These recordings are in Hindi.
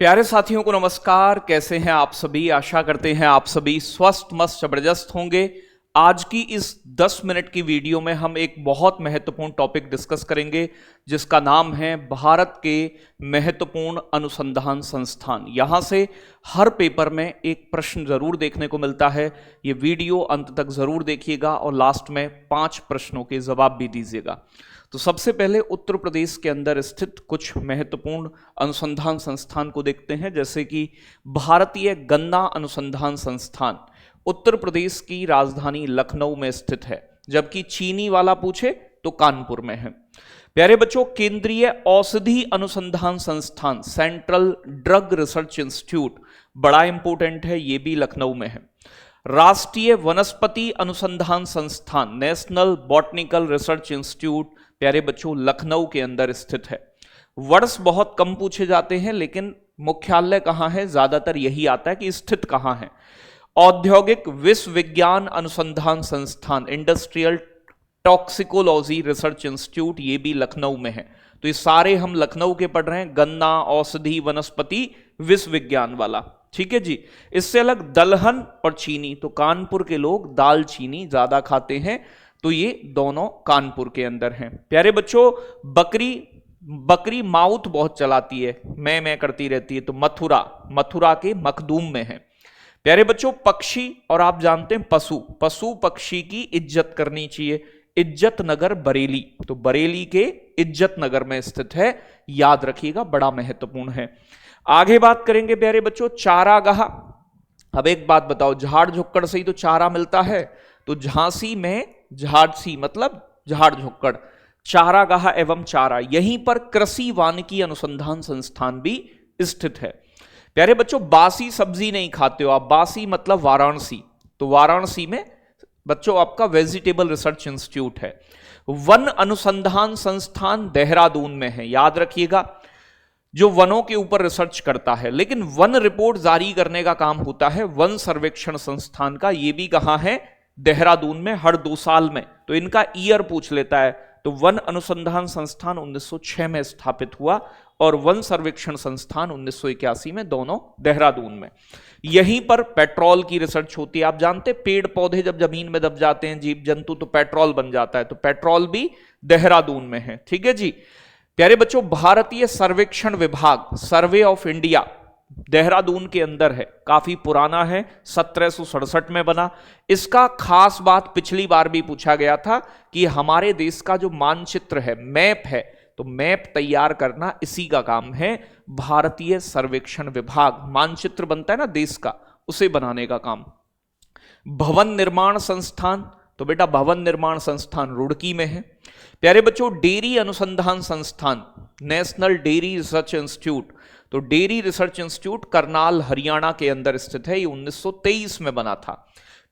प्यारे साथियों को नमस्कार। कैसे हैं आप सभी? आशा करते हैं आप सभी स्वस्थ मस्त जबरदस्त होंगे। आज की इस 10 मिनट की वीडियो में हम एक बहुत महत्वपूर्ण टॉपिक डिस्कस करेंगे जिसका नाम है भारत के महत्वपूर्ण अनुसंधान संस्थान। यहां से हर पेपर में एक प्रश्न जरूर देखने को मिलता है। ये वीडियो अंत तक जरूर देखिएगा और लास्ट में 5 प्रश्नों के जवाब भी दीजिएगा। तो सबसे पहले उत्तर प्रदेश के अंदर स्थित कुछ महत्वपूर्ण अनुसंधान संस्थान को देखते हैं, जैसे कि भारतीय गन्ना अनुसंधान संस्थान उत्तर प्रदेश की राजधानी लखनऊ में स्थित है, जबकि चीनी वाला पूछे तो कानपुर में है। प्यारे बच्चों, केंद्रीय औषधि अनुसंधान संस्थान सेंट्रल ड्रग रिसर्च इंस्टीट्यूट बड़ा इंपॉर्टेंट है, ये भी लखनऊ में है। राष्ट्रीय वनस्पति अनुसंधान संस्थान नेशनल बॉटनिकल रिसर्च इंस्टीट्यूट प्यारे बच्चों लखनऊ के अंदर स्थित है। वर्ष बहुत कम पूछे जाते हैं, लेकिन मुख्यालय कहां है ज्यादातर यही आता है कि स्थित कहां है। औद्योगिक विश्वविज्ञान अनुसंधान संस्थान इंडस्ट्रियल टॉक्सिकोलॉजी रिसर्च इंस्टीट्यूट ये भी लखनऊ में है। तो ये सारे हम लखनऊ के पढ़ रहे हैं, गन्ना औषधि वनस्पति विश्वविज्ञान वाला, ठीक है जी। इससे अलग दलहन और चीनी, तो कानपुर के लोग दाल चीनी ज्यादा खाते हैं, तो ये दोनों कानपुर के अंदर हैं। प्यारे बच्चों, बकरी माउथ बहुत चलाती है, मैं करती रहती है, तो मथुरा के मखदूम में है। प्यारे बच्चों, पक्षी और आप जानते हैं पशु पक्षी की इज्जत करनी चाहिए। इज्जत नगर बरेली, तो बरेली के इज्जत नगर में स्थित है, याद रखिएगा, बड़ा महत्वपूर्ण है। आगे बात करेंगे प्यारे बच्चों चारागाह। अब एक बात बताओ, झाड़ झुक्कड़ से ही तो चारा मिलता है, तो झांसी में झाड़सी मतलब झाड़ झुक्कड़, चारागाह एवं चारा, यहीं पर कृषि वानिकी अनुसंधान संस्थान भी स्थित है। प्यारे बच्चों, बासी सब्जी नहीं खाते हो आप, बासी मतलब वाराणसी, तो वाराणसी में बच्चों आपका वेजिटेबल रिसर्च इंस्टीट्यूट है। वन अनुसंधान संस्थान देहरादून में है, याद रखिएगा, जो वनों के ऊपर रिसर्च करता है, लेकिन वन रिपोर्ट जारी करने का काम होता है वन सर्वेक्षण संस्थान का। ये भी कहां है? देहरादून में, हर 2 साल में, तो इनका ईयर पूछ लेता है। तो वन अनुसंधान संस्थान 1906 में स्थापित हुआ और वन सर्वेक्षण संस्थान 1981 में, दोनों देहरादून में। यहीं पर पेट्रोल की रिसर्च होती है। आप जानते हैं पेड़ पौधे जब जमीन में दब जाते हैं, जीव जंतु, तो पेट्रोल बन जाता है, तो पेट्रोल भी देहरादून में है, ठीक है जी। प्यारे बच्चों, भारतीय सर्वेक्षण विभाग सर्वे ऑफ इंडिया देहरादून के अंदर है, काफी पुराना है, 1767 में बना। इसका खास बात पिछली बार भी पूछा गया था कि हमारे देश का जो मानचित्र है, मैप है, तो मैप तैयार करना इसी का काम है। भारतीय सर्वेक्षण विभाग मानचित्र बनता है ना देश का, उसे बनाने का काम। भवन निर्माण संस्थान, तो बेटा भवन निर्माण संस्थान रुड़की में है। प्यारे बच्चों, डेयरी अनुसंधान संस्थान नेशनल डेयरी रिसर्च इंस्टीट्यूट, तो dairy research institute Karnal Haryana के अंदर स्थित है, ये 1923 में बना था।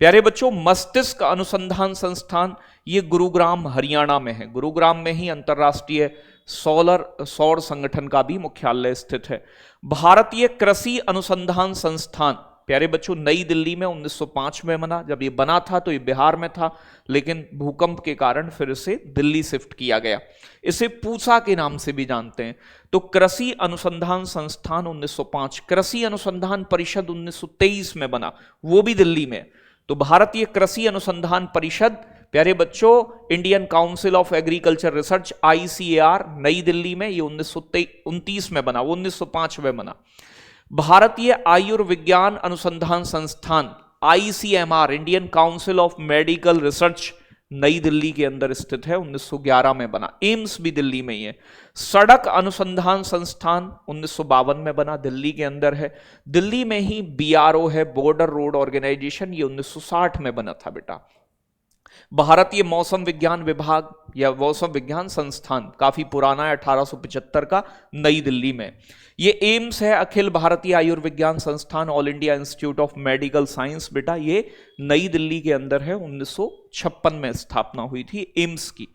प्यारे बच्चों, मस्तिष्क अनुसंधान संस्थान ये गुरुग्राम हरियाणा में है, गुरुग्राम में ही अंतरराष्ट्रीय सौर संगठन का भी मुख्यालय स्थित है। भारतीय कृषि अनुसंधान संस्थान प्यारे बच्चों नई दिल्ली में 1905 में बना। जब ये बना था तो ये बिहार में था, लेकिन भूकंप के कारण फिर इसे दिल्ली शिफ्ट किया गया। इसे पूसा के नाम से भी जानते हैं। तो कृषि अनुसंधान संस्थान 1905, कृषि अनुसंधान परिषद 1923 में बना, वो भी दिल्ली में। तो भारतीय कृषि अनुसंधान परिषद प्यारे बच्चों Indian council of agriculture research ICAR नई दिल्ली में, ये 1929 में बना, वो 1905 में बना। भारतीय आयुर्विज्ञान अनुसंधान संस्थान ICMR Indian council of medical research नई दिल्ली के अंदर स्थित है, 1911 में बना। एम्स भी दिल्ली में ही है। सड़क अनुसंधान संस्थान 1952 में बना, दिल्ली के अंदर है। दिल्ली में ही BRO है, बॉर्डर रोड ऑर्गेनाइजेशन, ये 1960 में बना था बेटा। भारतीय मौसम विज्ञान विभाग या मौसम विज्ञान संस्थान काफी पुराना है, 1875 का, नई दिल्ली में। ये एम्स है, अखिल भारतीय आयुर्विज्ञान संस्थान all India institute of medical science बेटा, ये नई दिल्ली के अंदर है, 1956 में स्थापना हुई थी एम्स की।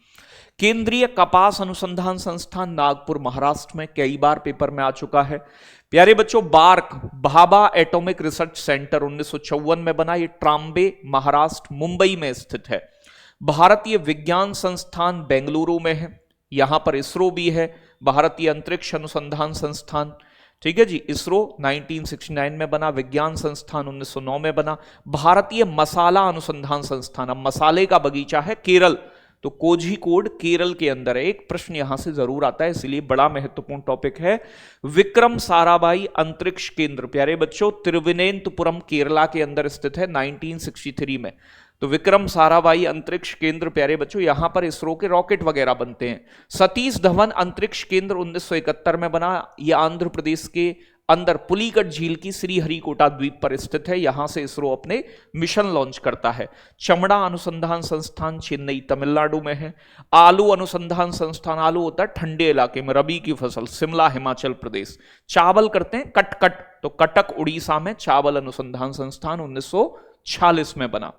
केंद्रीय कपास अनुसंधान संस्थान नागपुर महाराष्ट्र में, कई बार पेपर में आ चुका है। प्यारे बच्चों, BARC Bhabha atomic research centre 1954 में बना, ये ट्राम्बे महाराष्ट्र मुंबई में स्थित है। भारतीय विज्ञान संस्थान बेंगलुरु में है, यहां पर इसरो भी है। भारतीय अंतरिक्ष अनुसंधान संस्थान ठीक है जी। इसरो 1969 में बना, विज्ञान संस्थान 1909 में बना, भारतीय मसाला अनुसंधान संस्थान, अब मसाले का बगीचा है केरल, तो कोझिकोड केरल के अंदर है। एक प्रश्न यहां से जरूर आता है, इसलिए बड़ा महत्वपूर्ण टॉपिक है। विक्रम साराभाई अंतरिक्ष केंद्र प्यारे बच्चों तिरुवनंतपुरम केरला के अंदर स्थित है 1963 में। तो विक्रम साराभाई अंतरिक्ष केंद्र प्यारे बच्चों यहां पर इसरो के रॉकेट वगैरह बनते हैं। सतीश धवन अंतरिक्ष केंद्र 1971 में बना, यह आंध्र प्रदेश के अंदर पुलिकट झील की श्रीहरिकोटा द्वीप पर स्थित है, यहां से इसरो अपने मिशन लॉन्च करता है। चमड़ा अनुसंधान संस्थान चेन्नई तमिलनाडु में है। आलू अनुसंधान संस्थान, आलू होता है ठंडे इलाके में रबी की फसल, शिमला हिमाचल प्रदेश। चावल करते हैं कटकट, तो कटक उड़ीसा में चावल अनुसंधान संस्थान 1946 में बना।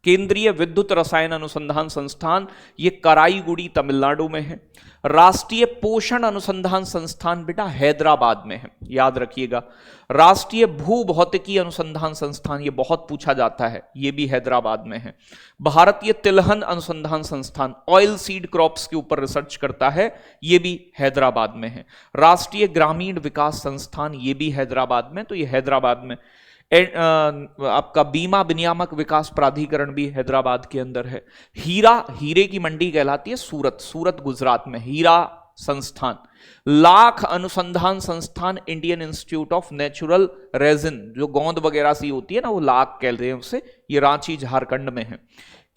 केंद्रीय विद्युत रसायन अनुसंधान संस्थान ये कराईगुड़ी तमिलनाडु में है। राष्ट्रीय पोषण अनुसंधान संस्थान बेटा हैदराबाद में है, याद रखिएगा। राष्ट्रीय भूभौतिकी अनुसंधान संस्थान ये बहुत पूछा जाता है, ये भी हैदराबाद में है। भारतीय तिलहन अनुसंधान संस्थान ऑयल सीड क्रॉप्स के ऊपर रिसर्च करता है, ये भी हैदराबाद में है। राष्ट्रीय ग्रामीण विकास संस्थान ये भी हैदराबाद में, तो ये हैदराबाद में। आपका बीमा विनियामक विकास प्राधिकरण भी हैदराबाद के अंदर है। हीरे की मंडी कहलाती है सूरत गुजरात में हीरा संस्थान। लाख अनुसंधान संस्थान Indian institute of natural resin, जो गोंद वगैरह सी होती है ना, वो लाख कहते हैं उसे, ये रांची झारखंड में है।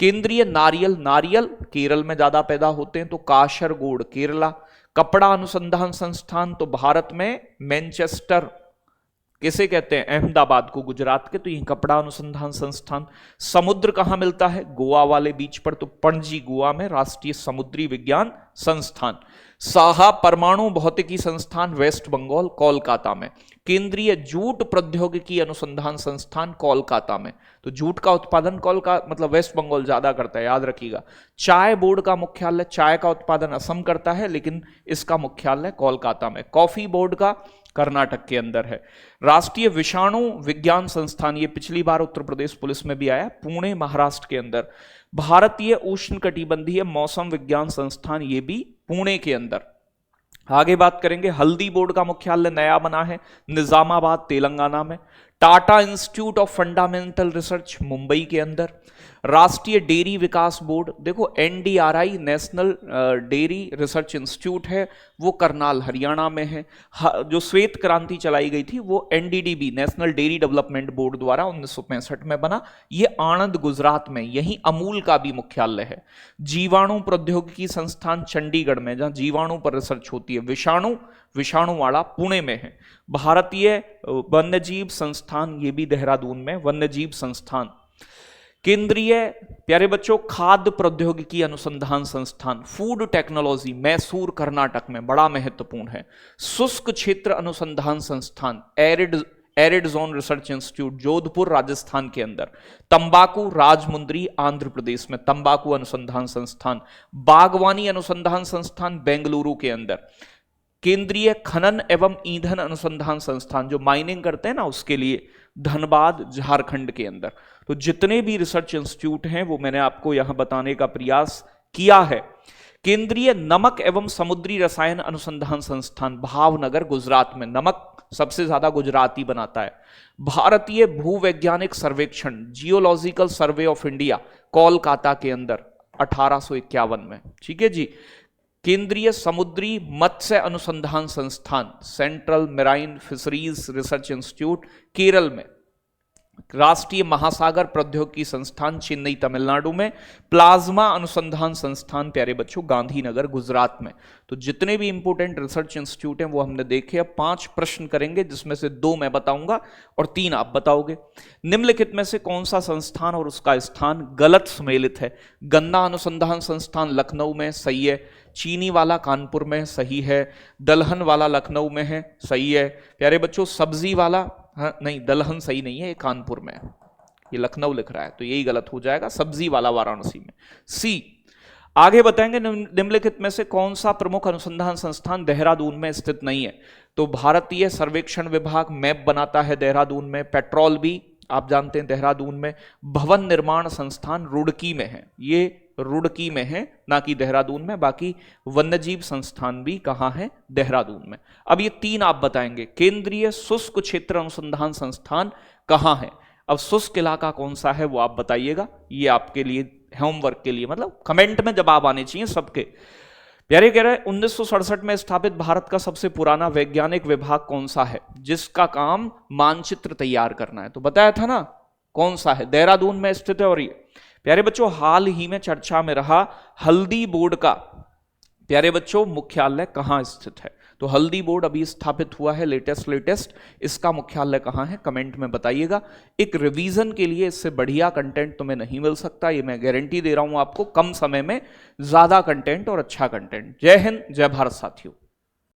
केंद्रीय नारियल केरल में ज्यादा पैदा होते हैं, तो काशरगोड केरला। कपड़ा अनुसंधान संस्थान तो भारत में मैनचेस्टर, किसे कहते हैं अहमदाबाद को, गुजरात के, तो ये कपड़ा अनुसंधान संस्थान। समुद्र कहां मिलता है, गोवा वाले बीच पर, तो पणजी गोवा में राष्ट्रीय समुद्री विज्ञान संस्थान। साहा परमाणु भौतिकी संस्थान वेस्ट बंगाल कोलकाता में। केंद्रीय जूट प्रौद्योगिकी अनुसंधान संस्थान कोलकाता में, तो जूट का उत्पादन मतलब वेस्ट बंगाल ज्यादा करता है, याद रखिएगा। चाय बोर्ड का मुख्यालय, चाय का उत्पादन असम करता है लेकिन इसका मुख्यालय कोलकाता में। कॉफी बोर्ड का कर्नाटक के अंदर है। राष्ट्रीय विषाणु विज्ञान संस्थान ये पिछली बार उत्तर प्रदेश पुलिस में भी आया, पुणे महाराष्ट्र के अंदर। भारतीय उष्णकटिबंधीय मौसम विज्ञान संस्थान ये भी पुणे के अंदर। आगे बात करेंगे, हल्दी बोर्ड का मुख्यालय नया बना है निजामाबाद तेलंगाना में। Tata institute of fundamental research Mumbai के अंदर। राष्ट्रीय डेयरी विकास बोर्ड, देखो NDRI national dairy research institute है, वो करनाल हरियाणा में है। जो श्वेत क्रांति चलाई गई थी वो NDDB national dairy development board द्वारा 1965 में बना, ये आणंद गुजरात में, यही अमूल का भी मुख्यालय है। जीवाणु प्रौद्योगिकी संस्थान चंडीगढ़ में, जहां जीवाणु पर रिसर्च होती है। विषाणुवाड़ा पुणे में है। भारतीय वन्यजीव संस्थान ये भी देहरादून में, वन्यजीव संस्थान। केंद्रीय प्यारे बच्चों खाद्य प्रौद्योगिकी अनुसंधान संस्थान फूड टेक्नोलॉजी मैसूर कर्नाटक में, बड़ा महत्वपूर्ण है। शुष्क क्षेत्र अनुसंधान संस्थान arid zone research institute Jodhpur Rajasthan के अंदर। तंबाकू राजमुंद्री आंध्र प्रदेश में, तंबाकू अनुसंधान संस्थान। बागवानी अनुसंधान संस्थान बेंगलुरु के अंदर। केंद्रीय खनन एवं ईंधन अनुसंधान संस्थान जो माइनिंग करते हैं ना उसके लिए, धनबाद झारखंड के अंदर। तो जितने भी रिसर्च इंस्टीट्यूट हैं वो मैंने आपको यहां बताने का प्रयास किया है। केंद्रीय नमक एवं समुद्री रसायन अनुसंधान संस्थान भावनगर गुजरात में, नमक सबसे ज्यादा गुजराती बनाता है। भारतीय भूवैज्ञानिक सर्वेक्षण geological survey of India Kolkata के अंदर 1851 में, ठीक है जी। केंद्रीय समुद्री मत्स्य अनुसंधान संस्थान central marine fisheries research institute Kerala में। राष्ट्रीय महासागर प्रौद्योगिकी संस्थान चेन्नई तमिलनाडु में। प्लाज्मा अनुसंधान संस्थान प्यारे बच्चों गांधीनगर गुजरात में। तो जितने भी इंपोर्टेंट रिसर्च इंस्टीट्यूट हैं वो हमने देखे। अब 5 प्रश्न करेंगे जिसमें से 2 मैं बताऊंगा और 3 आप बताओगे। निम्नलिखित में से कौन सा संस्थान और उसका स्थान गलत सुमेलित है? गन्ना अनुसंधान संस्थान लखनऊ में, सही है। चीनी वाला कानपुर में, सही है। दलहन वाला लखनऊ में है, सही है। प्यारे बच्चों सब्जी वाला, हाँ नहीं दलहन सही नहीं है, ये कानपुर में है, ये लखनऊ लिख रहा है तो यही गलत हो जाएगा। सब्जी वाला वाराणसी में, सी। आगे बताएंगे निम्नलिखित में से कौन सा प्रमुख अनुसंधान संस्थान देहरादून में स्थित नहीं है? तो भारतीय सर्वेक्षण विभाग मैप बनाता है देहरादून में। पेट्रोल भी आप जानते हैं देहरादून में। भवन निर्माण संस्थान रुड़की में है, ये रुड़की में है, ना कि देहरादून में। बाकी वन्यजीव संस्थान भी कहाँ है? देहरादून में। अब ये 3 आप बताएंगे। केंद्रीय शुष्क क्षेत्र अनुसंधान संस्थान कहाँ है? अब शुष्क इलाका कौन सा है वो आप बताइएगा। ये आपके लिए होमवर्क के लिए, मतलब कमेंट में जवाब आने चाहिए सबके। प्यारे कह रहे हैं 1967 में स्थापित भारत का सबसे पुराना वैज्ञानिक विभाग कौन सा है जिसका काम मानचित्र तैयार करना है? तो बताया था ना कौन सा है, देहरादून में स्थित है। और ये प्यारे बच्चों हाल ही में चर्चा में रहा हल्दी बोर्ड का, प्यारे बच्चों मुख्यालय कहां स्थित है? तो हल्दी बोर्ड अभी स्थापित हुआ है, लेटेस्ट। इसका मुख्यालय कहां है? कमेंट में बताइएगा। एक रिवीजन के लिए इससे बढ़िया कंटेंट तुम्हें नहीं मिल सकता, ये मैं गारंटी दे रहा हूं आपको। कम समय में ज्यादा कंटेंट और अच्छा कंटेंट। जय हिंद, जय भारत साथियों।